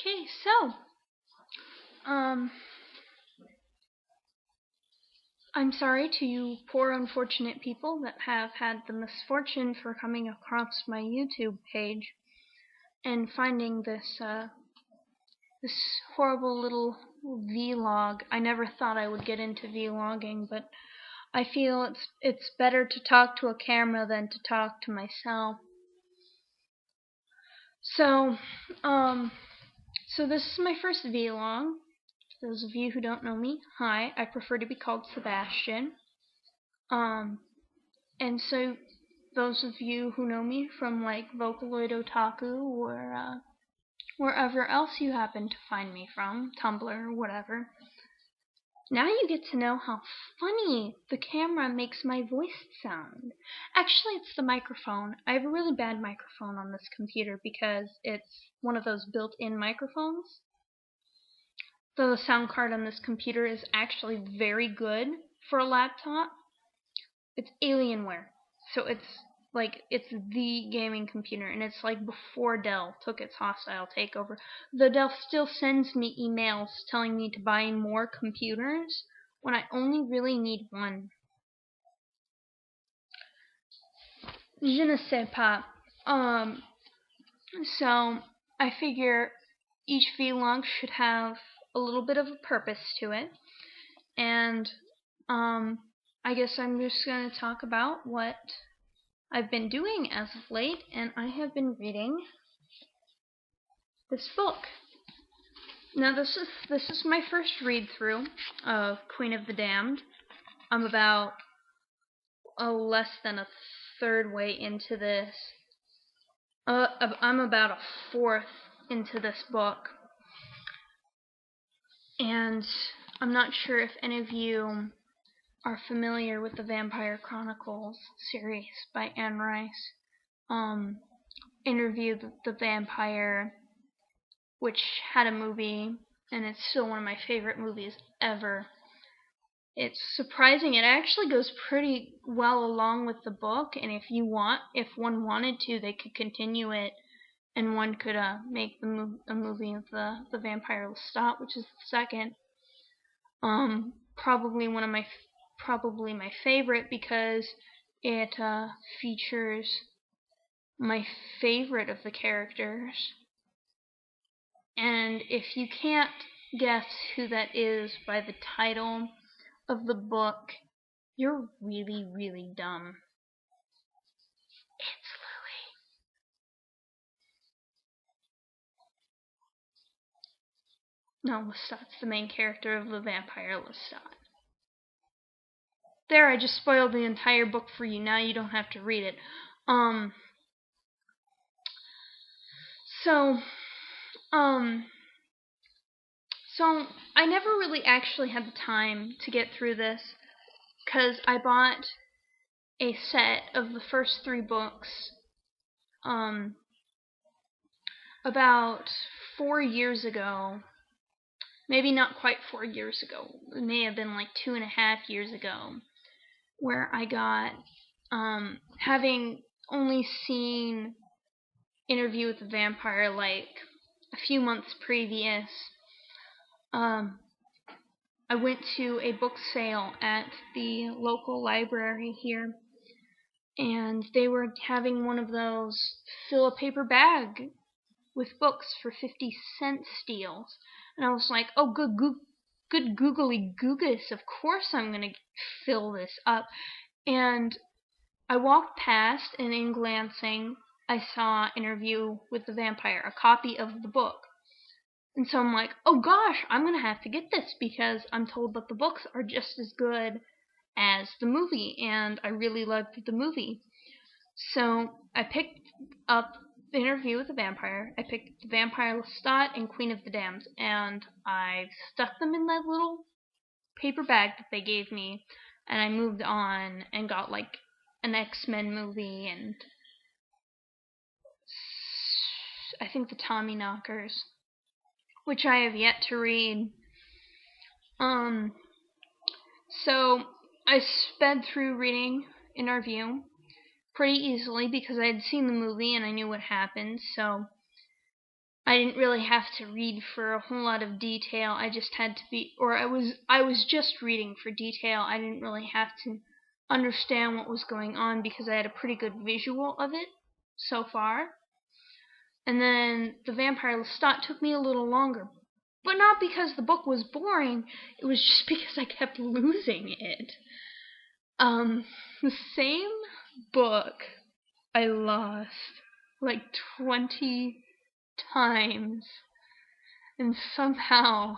Okay, so, um, I'm sorry to you poor unfortunate people that have had the misfortune for coming across my YouTube page and finding this horrible little vlog. I never thought I would get into vlogging, but I feel it's better to talk to a camera than to talk to myself. So this is my first vlog. For those of you who don't know me, hi, I prefer to be called Sebastian. And so those of you who know me from like Vocaloid Otaku or wherever else you happen to find me from, Tumblr or whatever, now you get to know how funny the camera makes my voice sound. Actually, it's the microphone. I have a really bad microphone on this computer because it's one of those built-in microphones. So the sound card on this computer is actually very good for a laptop. It's Alienware. So it's the gaming computer, and it's like before Dell took its hostile takeover. Though Dell still sends me emails telling me to buy more computers when I only really need one. Je ne sais pas. So I figure each vlog should have a little bit of a purpose to it, and I guess I'm just going to talk about what I've been doing as of late, and I have been reading this book. Now this is my first read through of Queen of the Damned. I'm about less than a third way into this. I'm about a fourth into this book, and I'm not sure if any of you are familiar with the Vampire Chronicles series by Anne Rice. Interview the Vampire, which had a movie, and it's still one of my favorite movies ever. It's surprising. It actually goes pretty well along with the book, and if one wanted to, they could continue it, and one could make a movie of the Vampire Lestat, which is the second. Probably my favorite, because it features my favorite of the characters. And if you can't guess who that is by the title of the book, you're really, really dumb. It's Louis. No, Lestat's the main character of the Vampire Lestat. There, I just spoiled the entire book for you. Now you don't have to read it. So I never really actually had the time to get through this, because I bought a set of the first 3 books about 4 years ago. Maybe not quite 4 years ago. It may have been like 2.5 years ago, where I got, having only seen Interview with the Vampire like a few months previous, I went to a book sale at the local library here, and they were having one of those fill a paper bag with books for 50-cent deals. And I was like, oh, good googly googus, of course I'm going to fill this up. And I walked past, and in glancing, I saw Interview with the Vampire, a copy of the book. And so I'm like, oh gosh, I'm going to have to get this, because I'm told that the books are just as good as the movie, and I really loved the movie. So I picked up the Interview with the Vampire, I picked the Vampire Lestat and Queen of the Damned, and I stuck them in that little paper bag that they gave me, and I moved on and got like an X-Men movie, and I think the Tommyknockers, which I have yet to read. So I sped through reading Interview pretty easily, because I had seen the movie and I knew what happened. So I didn't really have to read for a whole lot of detail. I just had to be, or I was just reading for detail. I didn't really have to understand what was going on because I had a pretty good visual of it so far. And then The Vampire Lestat took me a little longer, but not because the book was boring. It was just because I kept losing it. The same book I lost like 20 times and somehow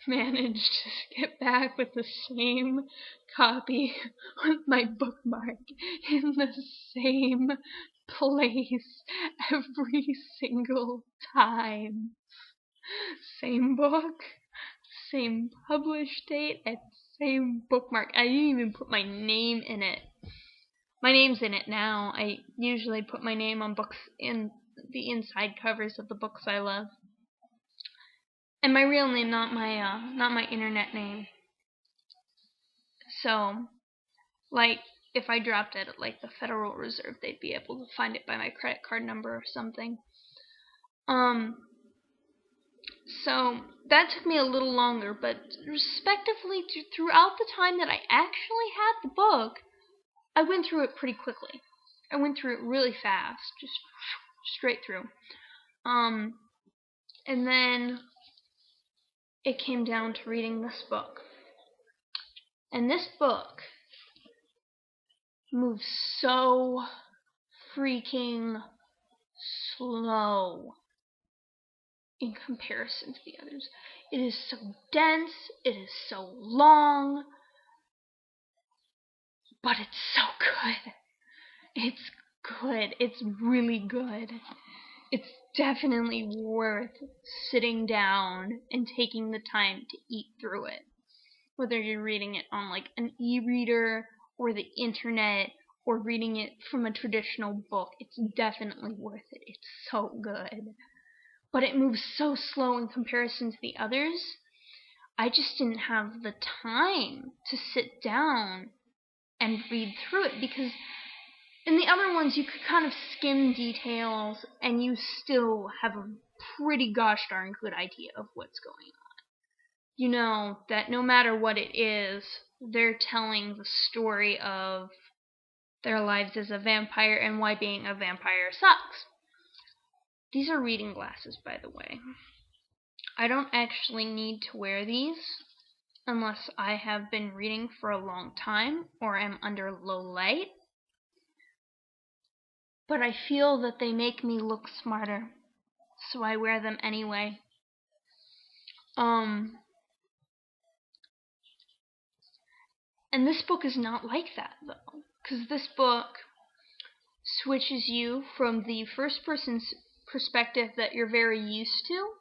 managed to get back with the same copy with my bookmark in the same place every single time. Same book, same publish date, and same bookmark. I didn't even put my name in it. My name's in it now. I usually put my name on books in the inside covers of the books I love. And my real name, not my internet name. So, like, if I dropped it at like the Federal Reserve, they'd be able to find it by my credit card number or something. So that took me a little longer, but respectively throughout the time that I actually had the book, I went through it pretty quickly. I went through it really fast, just straight through. And then it came down to reading this book. And this book moves so freaking slow in comparison to the others. It is so dense, it is so long, but it's so good. It's good. It's really good. It's definitely worth sitting down and taking the time to eat through it. Whether you're reading it on like an e-reader or the internet or reading it from a traditional book, it's definitely worth it. It's so good. But it moves so slow in comparison to the others. I just didn't have the time to sit down and read through it, because in the other ones you could kind of skim details and you still have a pretty gosh darn good idea of what's going on. You know that no matter what it is, they're telling the story of their lives as a vampire and why being a vampire sucks. These are reading glasses, by the way. I don't actually need to wear these unless I have been reading for a long time or am under low light. But I feel that they make me look smarter, so I wear them anyway. And this book is not like that, though, because this book switches you from the first person's perspective that you're very used to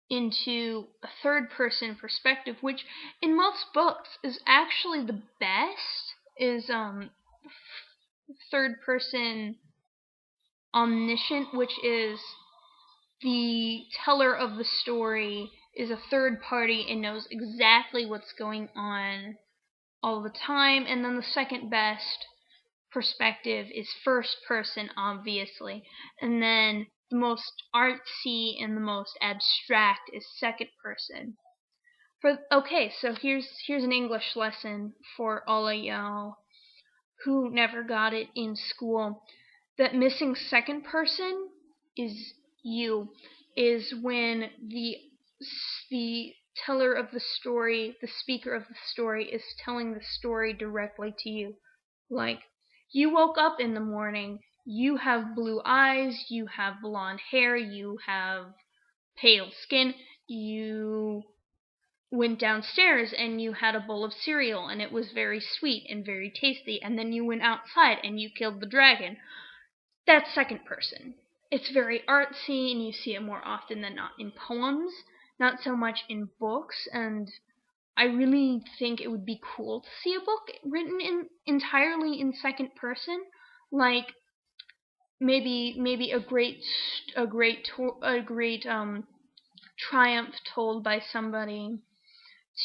into a third person perspective, which in most books is actually the best, is third person omniscient, which is the teller of the story is a third party and knows exactly what's going on all the time. And then the second best perspective is first person, obviously, and then the most artsy and the most abstract is second person. So here's an English lesson for all of y'all who never got it in school. That missing second person is when the teller of the story, the speaker of the story, is telling the story directly to you. Like, you woke up in the morning, you have blue eyes, you have blonde hair, you have pale skin, you went downstairs and you had a bowl of cereal and it was very sweet and very tasty, and then you went outside and you killed the dragon. That's second person. It's very artsy and you see it more often than not in poems, not so much in books, and I really think it would be cool to see a book written entirely in second person, like maybe a great triumph told by somebody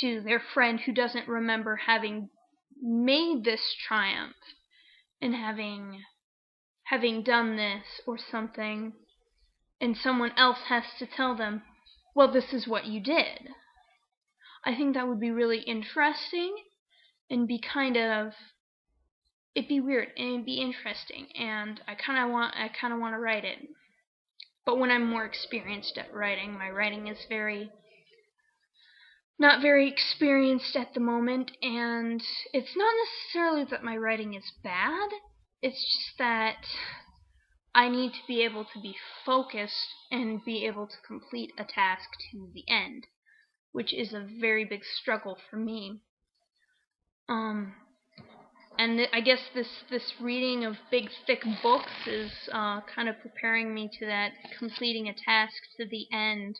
to their friend who doesn't remember having made this triumph and having done this or something. and someone else has to tell them, well, this is what you did. I think that would be really interesting and be it'd be weird and it'd be interesting, and I kind of want to write it. But when I'm more experienced at writing, my writing is not very experienced at the moment, and it's not necessarily that my writing is bad, it's just that I need to be able to be focused and be able to complete a task to the end, which is a very big struggle for me. And I guess this reading of big thick books is kind of preparing me to that, completing a task to the end,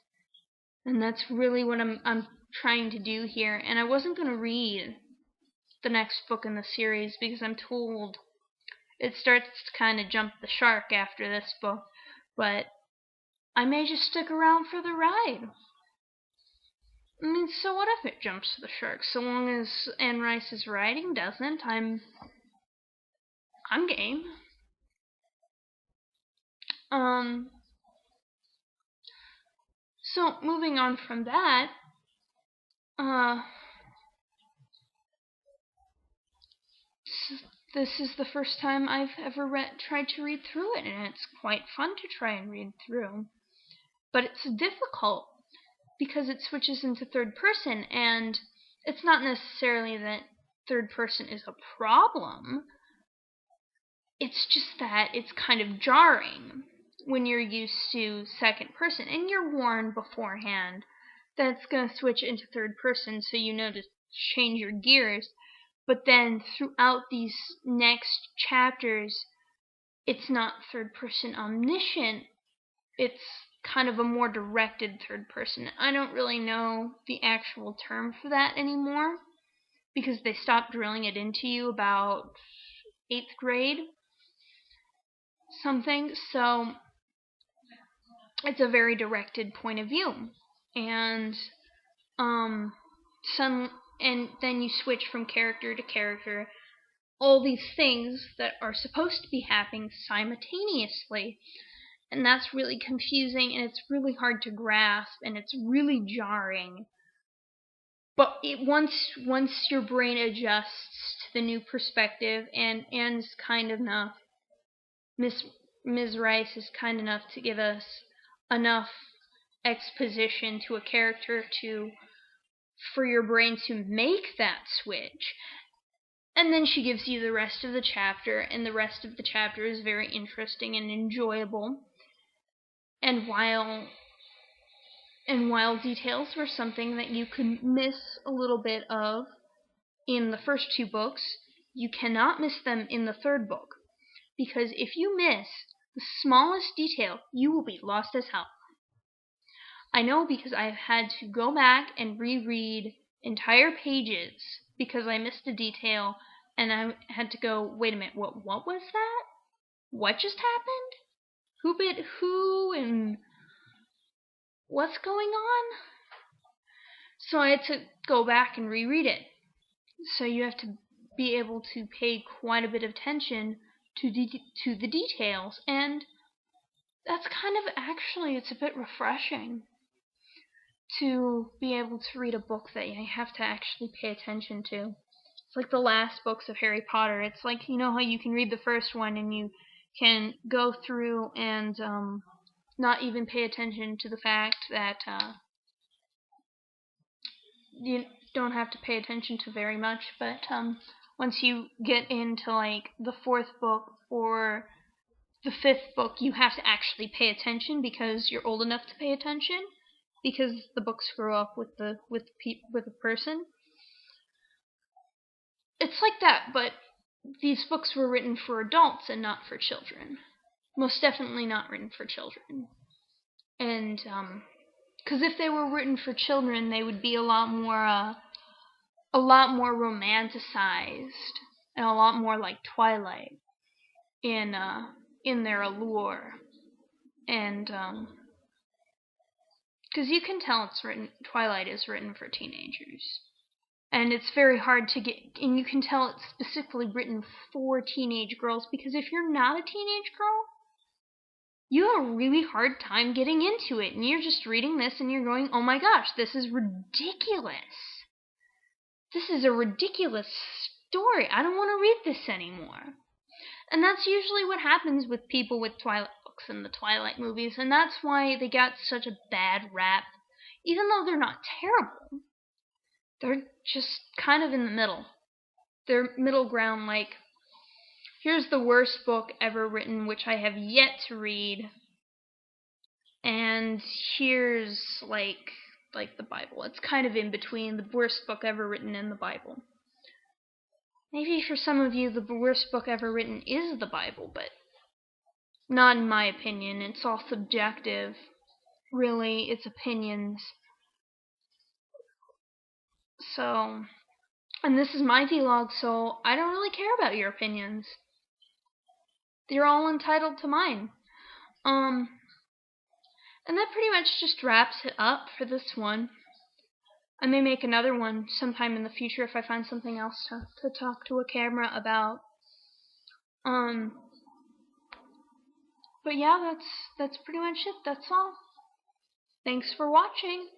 and that's really what I'm trying to do here. And I wasn't going to read the next book in the series because I'm told it starts to kind of jump the shark after this book, but I may just stick around for the ride. I mean, so what if it jumps the shark? So long as Anne Rice's writing doesn't, I'm game. So moving on from that, this is the first time I've ever tried to read through it, and it's quite fun to try and read through. But it's difficult because it switches into third person, and it's not necessarily that third person is a problem. It's just that it's kind of jarring when you're used to second person, and you're warned beforehand that it's going to switch into third person, so you know to change your gears. But then throughout these next chapters, it's not third person omniscient, it's kind of a more directed third person. I don't really know the actual term for that anymore because they stopped drilling it into you about 8th grade something, so it's a very directed point of view. And and then you switch from character to character, all these things that are supposed to be happening simultaneously. And that's really confusing, and it's really hard to grasp, and it's really jarring. But once your brain adjusts to the new perspective, and Anne's kind enough, Ms. Rice is kind enough to give us enough exposition to a character for your brain to make that switch. And then she gives you the rest of the chapter, and the rest of the chapter is very interesting and enjoyable. And while details were something that you could miss a little bit of in the first 2 books, you cannot miss them in the 3rd book. Because if you miss the smallest detail, you will be lost as hell. I know because I've had to go back and reread entire pages because I missed a detail, and I had to go, wait a minute, what was that? What just happened? Who bit who, and what's going on? So I had to go back and reread it. So you have to be able to pay quite a bit of attention to the details, and that's kind of it's a bit refreshing to be able to read a book that you have to actually pay attention to. It's like the last books of Harry Potter. It's like, you know how you can read the first one and you can go through and not even pay attention to the fact that you don't have to pay attention to very much, but once you get into like the 4th book or the 5th book, you have to actually pay attention because you're old enough to pay attention, because the books grow up with the person. It's like that, but these books were written for adults and not for children. Most definitely not written for children. And because if they were written for children, they would be a lot more romanticized and a lot more like Twilight in their allure. And because you can tell Twilight is written for teenagers. And it's very hard to get, and you can tell it's specifically written for teenage girls, because if you're not a teenage girl, you have a really hard time getting into it, and you're just reading this and you're going, oh my gosh, this is ridiculous. This is a ridiculous story. I don't want to read this anymore. And that's usually what happens with people with Twilight books and the Twilight movies, and that's why they got such a bad rap. Even though they're not terrible, they're just kind of in the middle. They're middle ground, like, here's the worst book ever written, which I have yet to read, and here's, like the Bible. It's kind of in between the worst book ever written and the Bible. Maybe for some of you, the worst book ever written is the Bible, but not in my opinion. It's all subjective. Really, it's opinions. So, and this is my vlog, so I don't really care about your opinions. You're all entitled to mine. And that pretty much just wraps it up for this one. I may make another one sometime in the future if I find something else to talk to a camera about. But yeah, that's pretty much it. That's all. Thanks for watching.